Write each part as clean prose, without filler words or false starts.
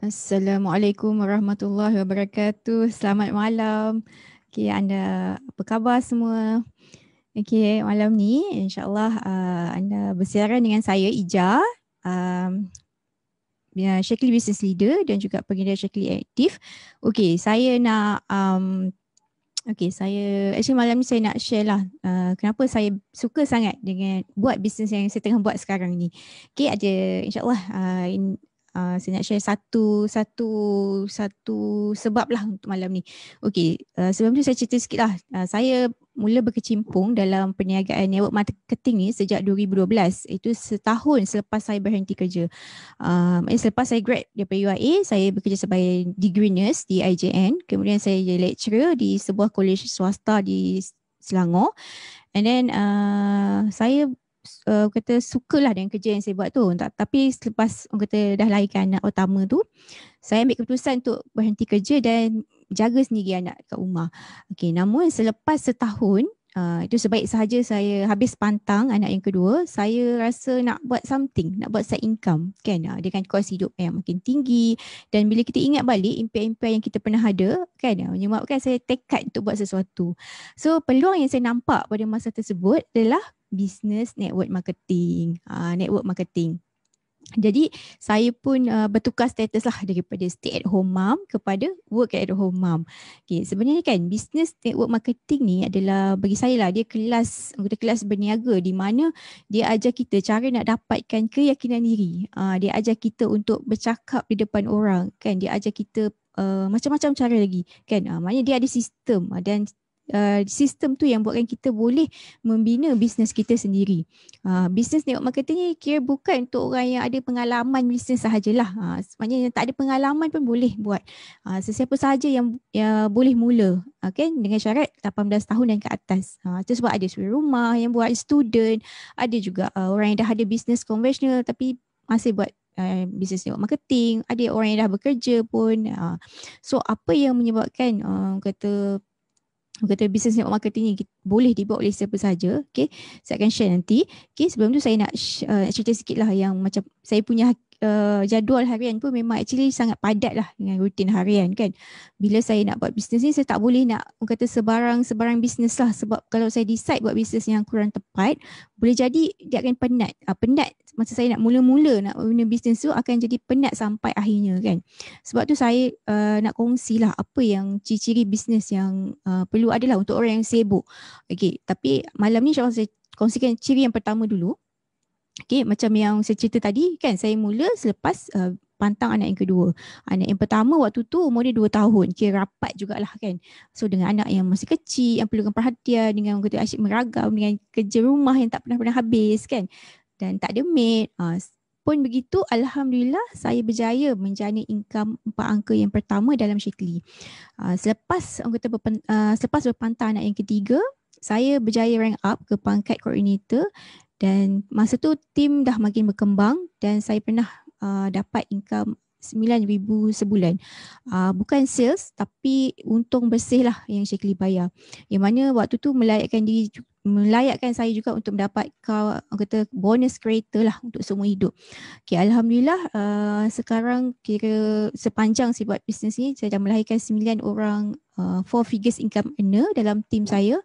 Assalamualaikum warahmatullahi wabarakatuh. Selamat malam. Okay, anda apa khabar semua? Okay, malam ni insyaAllah anda bersiaran dengan saya Ija, Shakily Business Leader dan juga pengedar Shakily Aktif. Okay, saya nak saya actually malam ni saya nak share lah kenapa saya suka sangat dengan buat bisnes yang saya tengah buat sekarang ni. Okay, ada insyaAllah saya nak share satu sebab lah untuk malam ni. Okay, sebelum tu saya cerita sikit lah. Saya mula berkecimpung dalam perniagaan network marketing ni sejak 2012. Itu setahun selepas saya berhenti kerja. Selepas saya grad daripada UIA, saya bekerja sebagai degree nurse di IJN. Kemudian saya jadi lecturer di sebuah kolej swasta di Selangor. And then saya kata sukalah dengan kerja yang saya buat tu. Tapi selepas orang kata dah lahirkan anak pertama tu, saya ambil keputusan untuk berhenti kerja dan jaga sendiri anak kat rumah. Okay, namun selepas setahun, itu sebaik sahaja saya habis pantang anak yang kedua, saya rasa nak buat something, nak buat side income kan, dengan kos hidup yang makin tinggi. Dan bila kita ingat balik impian-impian yang kita pernah ada kan, menyebabkan saya tekad untuk buat sesuatu. So peluang yang saya nampak pada masa tersebut adalah business network marketing. Network marketing. Jadi saya pun bertukar status lah daripada stay at home mom kepada work at home mom. Okay, sebenarnya kan business network marketing ni adalah bagi saya lah, dia kelas berniaga di mana dia ajar kita cara nak dapatkan keyakinan diri. Dia ajar kita untuk bercakap di depan orang kan, dia ajar kita macam-macam cara lagi kan. Maknanya dia ada sistem dan sistem tu yang buatkan kita boleh membina bisnes kita sendiri. Bisnes network marketing ni kira bukan untuk orang yang ada pengalaman bisnes sahajalah. Sebenarnya yang tak ada pengalaman pun boleh buat. Sesiapa sahaja yang boleh mula, kan, dengan syarat 18 tahun dan ke atas. Itu sebab ada suri rumah yang buat, student, ada juga orang yang dah ada bisnes konvensional tapi masih buat bisnes network marketing, ada orang yang dah bekerja pun. So apa yang menyebabkan bisnes network marketing ni boleh dibuat oleh siapa saja. Okay, saya akan share nanti. Okay, sebelum tu saya nak cerita sikit lah yang macam saya punya jadual harian pun memang actually sangat padat lah dengan rutin harian kan. Bila saya nak buat bisnes ni, saya tak boleh nak kata sebarang bisnes lah, sebab kalau saya decide buat bisnes yang kurang tepat, boleh jadi dia akan penat. Penat masa saya nak mula-mula nak guna bisnes tu akan jadi penat sampai akhirnya kan. Sebab tu saya nak kongsi lah apa yang ciri-ciri bisnes yang perlu adalah untuk orang yang sibuk. Okay, tapi malam ni insyaAllah saya kongsikan ciri yang pertama dulu. Okay, macam yang saya cerita tadi kan, saya mula selepas pantang anak yang kedua. Anak yang pertama waktu tu umur dia 2 tahun, kira rapat jugalah kan. So dengan anak yang masih kecil, yang perlukan perhatian, dengan orang kata asyik meragam, dengan kerja rumah yang tak pernah habis kan, dan tak ada maid. Pun begitu, Alhamdulillah saya berjaya menjana income 4 angka yang pertama dalam Shakily. Selepas orang kata selepas berpantang anak yang ketiga, saya berjaya rank up ke pangkat koordinator. Dan masa tu tim dah makin berkembang dan saya pernah dapat income 9,000 sebulan. Bukan sales tapi untung bersih lah yang Shakily bayar. Yang mana waktu tu melayakkan saya juga untuk mendapat kata bonus kereta lah untuk semua hidup. Okay, Alhamdulillah sekarang kira sepanjang saya buat bisnes ni, saya dah melahirkan 9 orang 4 figures income earner dalam tim saya.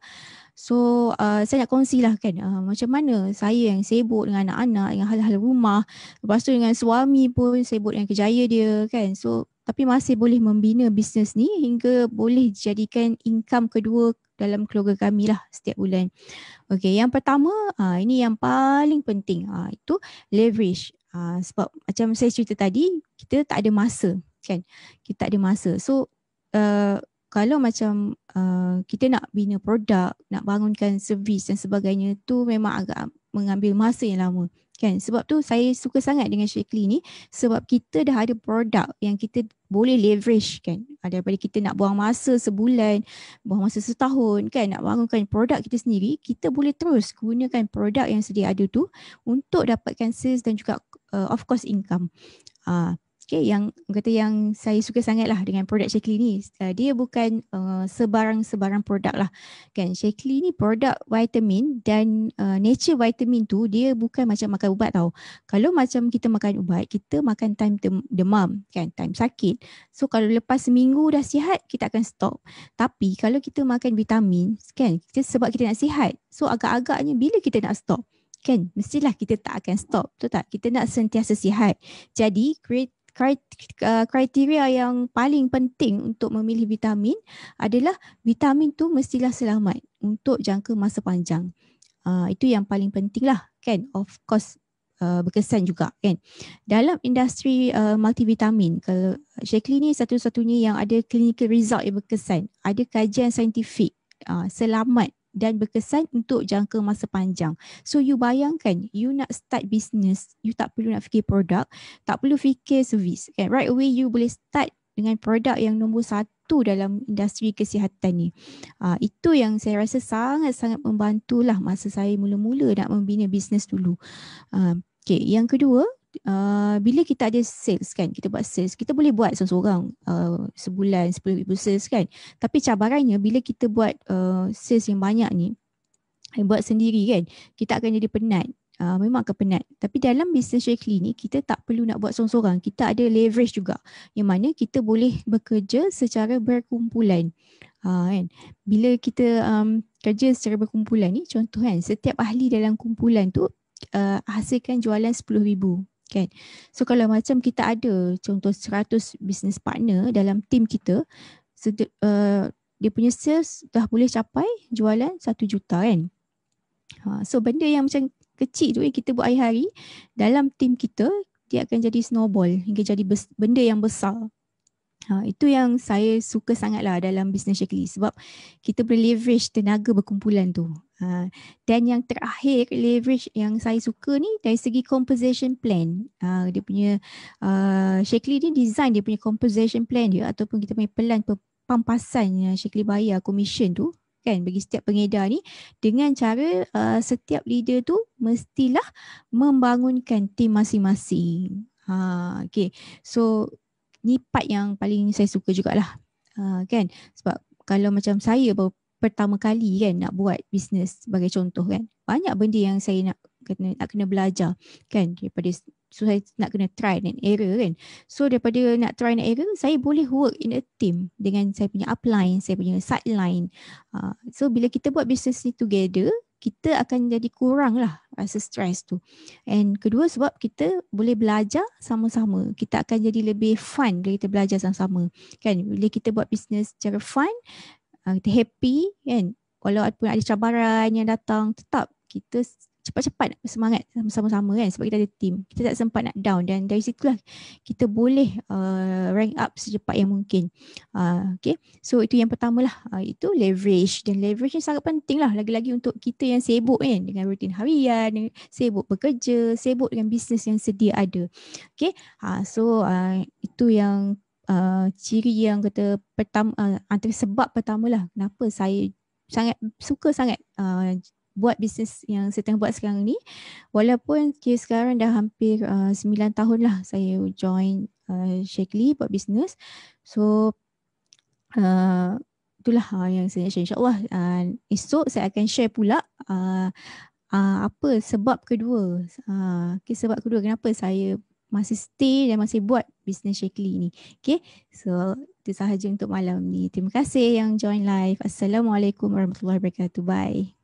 So saya nak kongsilah kan macam mana saya yang sibuk dengan anak-anak, dengan hal-hal rumah, lepas tu dengan suami pun sibuk dengan kerjaya dia kan. So tapi masih boleh membina bisnes ni hingga boleh dijadikan income kedua dalam keluarga kami lah setiap bulan. Okay, yang pertama ini yang paling penting, itu leverage. Sebab macam saya cerita tadi, kita tak ada masa kan, kita tak ada masa. So kalau macam kita nak bina produk, nak bangunkan servis dan sebagainya, tu memang agak mengambil masa yang lama kan. Sebab tu saya suka sangat dengan Shakily ni, sebab kita dah ada produk yang kita boleh leverage kan. Daripada kita nak buang masa sebulan, buang masa setahun kan, nak bangunkan produk kita sendiri, kita boleh terus gunakan produk yang sedia ada tu untuk dapatkan sales dan juga of course income. Okay, yang kata yang saya suka sangat lah dengan produk Shaklee ni, dia bukan sebarang-sebarang produk lah. Kan, Shaklee ni produk vitamin dan nature vitamin tu dia bukan macam makan ubat tau. Kalau macam kita makan ubat, kita makan time demam, kan, time sakit. So kalau lepas seminggu dah sihat, kita akan stop. Tapi kalau kita makan vitamin, kan, kita sebab kita nak sihat. So agak-agaknya bila kita nak stop? Kan, mestilah kita tak akan stop. Betul tak? Kita nak sentiasa sihat. Jadi kriteria yang paling penting untuk memilih vitamin adalah vitamin tu mestilah selamat untuk jangka masa panjang. Itu yang paling penting lah, kan. Of course berkesan juga, kan. Dalam industri multivitamin, kalau Shaklee ni satu-satunya yang ada clinical result yang berkesan, ada kajian saintifik selamat dan berkesan untuk jangka masa panjang. So you bayangkan, you nak start business, you tak perlu nak fikir produk, tak perlu fikir servis, kan? Right away you boleh start dengan produk yang nombor 1 dalam industri kesihatan ni. Itu yang saya rasa sangat-sangat membantulah masa saya mula-mula nak membina bisnes dulu. Okay, yang kedua, bila kita ada sales, kan, kita buat sales, kita boleh buat seorang-seorang sebulan 10,000 sales, kan. Tapi cabarannya bila kita buat sales yang banyak ni, buat sendiri, kan, kita akan jadi penat. Memang akan penat. Tapi dalam bisnes Shaklee ni, kita tak perlu nak buat seorang-seorang. Kita ada leverage juga, yang mana kita boleh bekerja secara berkumpulan. Kan, bila kita kerja secara berkumpulan ni, contoh kan, setiap ahli dalam kumpulan tu hasilkan jualan 10,000, kan. So kalau macam kita ada contoh 100 business partner dalam tim kita, dia punya sales dah boleh capai jualan 1 juta, kan. So benda yang macam kecil tu yang kita buat hari-hari dalam tim kita, dia akan jadi snowball hingga jadi benda yang besar. Itu yang saya suka sangatlah dalam bisnes Shaklee, sebab kita boleh leverage tenaga berkumpulan tu. Dan yang terakhir, leverage yang saya suka ni dari segi composition plan. Dia punya Shaklee ni design dia punya composition plan dia, ataupun kita punya pelan pampasan yang Shaklee bayar commission tu, kan, bagi setiap pengedar ni, dengan cara setiap leader tu mestilah membangunkan tim masing-masing. Okay, so ni part yang paling saya suka jugalah, kan. Sebab kalau macam saya baru pertama kali, kan, nak buat bisnes sebagai contoh, kan, banyak benda yang saya nak kena belajar, kan, daripada saya nak kena try and error, kan. So daripada nak try and error, saya boleh work in a team dengan saya punya upline, saya punya sideline. So bila kita buat bisnes ni together, kita akan jadi kurang lah rasa stress tu. And kedua, sebab kita boleh belajar sama-sama. Kita akan jadi lebih fun bila kita belajar sama-sama, kan. Bila kita buat bisnes secara fun, kita happy, kan. Walaupun ada cabaran yang datang, tetap kita cepat-cepat semangat sama-sama, kan, sebab kita ada team. Kita tak sempat nak down, dan dari situlah kita boleh rank up secepat yang mungkin. Okay, so itu yang pertama lah, itu leverage. Dan leverage ni sangat penting lah, lagi-lagi untuk kita yang sibuk, kan, dengan rutin harian, sibuk bekerja, sibuk dengan bisnes yang sedia ada. Okay, so itu yang ciri yang kata pertama, antara sebab pertama lah kenapa saya suka sangat buat bisnes yang saya tengah buat sekarang ni. Walaupun sekarang dah hampir 9 tahun lah saya join Shaklee buat bisnes. So itulah yang saya share. InsyaAllah esok saya akan share pula apa sebab kedua. Sebab kedua kenapa saya masih stay dan masih buat bisnes Shaklee ni. Okay, so itu sahaja untuk malam ni. Terima kasih yang join live. Assalamualaikum warahmatullahi wabarakatuh. Bye.